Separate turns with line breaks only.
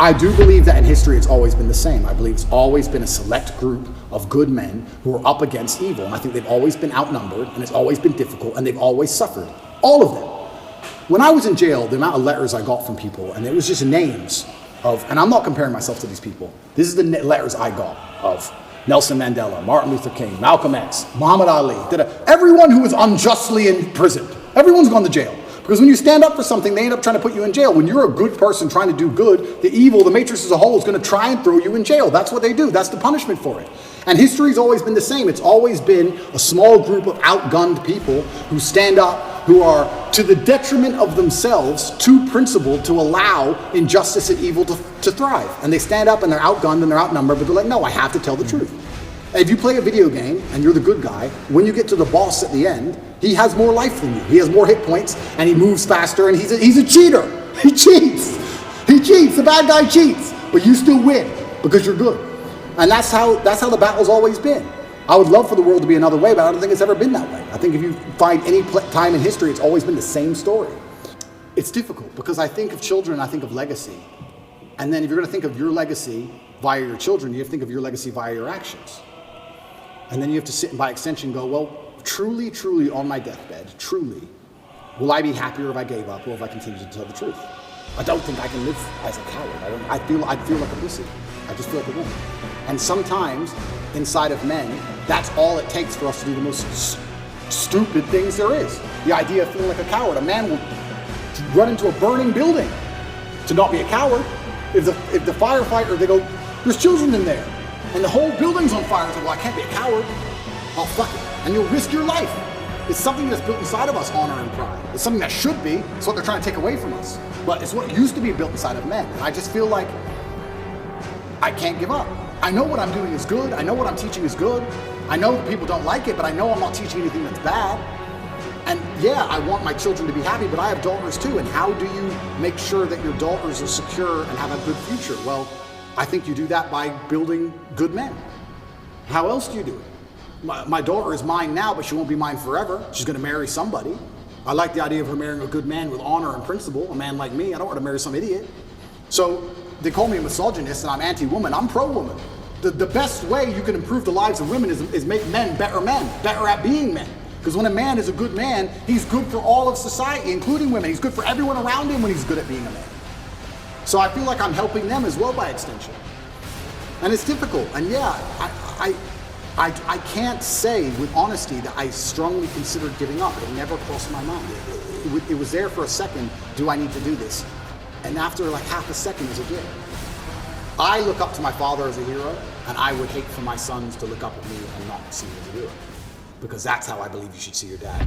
I do believe that in history it's always been the same. I believe it's always been a select group of good men who are up against evil. And I think they've always been outnumbered, and it's always been difficult, and they've always suffered. All of them. When I was in jail, the amount of letters I got from people, and it was just names of, and I'm not comparing myself to these people. This is the letters I got of Nelson Mandela, Martin Luther King, Malcolm X, Muhammad Ali, everyone who was unjustly imprisoned. Everyone's gone to jail. Because when you stand up for something, they end up trying to put you in jail. When you're a good person trying to do good, the evil, the matrix as a whole is going to try and throw you in jail. That's what they do. That's the punishment for it. And history's always been the same. It's always been a small group of outgunned people who stand up, who are to the detriment of themselves, too principled to allow injustice and evil to thrive. And they stand up and they're outgunned and they're outnumbered, but they're like, no, I have to tell the truth. And if you play a video game and you're the good guy, when you get to the boss at the end, he has more life than you. He has more hit points and he moves faster, and he's a cheater. He cheats. He cheats. The bad guy cheats. But you still win because you're good. And that's how the battle's always been. I would love for the world to be another way, but I don't think it's ever been that way. I think if you find any time in history, it's always been the same story. It's difficult because I think of children, I think of legacy. And then if you're going to think of your legacy via your children, you have to think of your legacy via your actions. And then you have to sit and by extension go, well, truly, truly on my deathbed, truly, will I be happier if I gave up or if I continue to tell the truth? I don't think I can live as a coward. I'd feel like a pussy. I just feel like a woman. And sometimes inside of men, that's all it takes for us to do the most stupid things there is. The idea of feeling like a coward. A man will run into a burning building to not be a coward. If the firefighter, they go, there's children in there, and the whole building's on fire. It's like, well, I can't be a coward. Oh, fuck it. And you'll risk your life. It's something that's built inside of us, honor and pride. It's something that should be. It's what they're trying to take away from us. But it's what used to be built inside of men. And I just feel like I can't give up. I know what I'm doing is good. I know what I'm teaching is good. I know that people don't like it, but I know I'm not teaching anything that's bad. And yeah, I want my children to be happy, but I have daughters too. And how do you make sure that your daughters are secure and have a good future? Well, I think you do that by building good men. How else do you do it? My daughter is mine now, but she won't be mine forever. She's going to marry somebody. I like the idea of her marrying a good man with honor and principle, a man like me. I don't want to marry some idiot. So they call me a misogynist and I'm anti-woman. I'm pro-woman. The best way you can improve the lives of women is make men, better at being men. Because when a man is a good man, he's good for all of society, including women. He's good for everyone around him when he's good at being a man. So I feel like I'm helping them as well by extension. And it's difficult. And yeah, I can't say with honesty that I strongly considered giving up. It never crossed my mind. It was there for a second. Do I need to do this? And after like half a second, it was a dip. I look up to my father as a hero, and I would hate for my sons to look up at me and not see me as a hero. Because that's how I believe you should see your dad.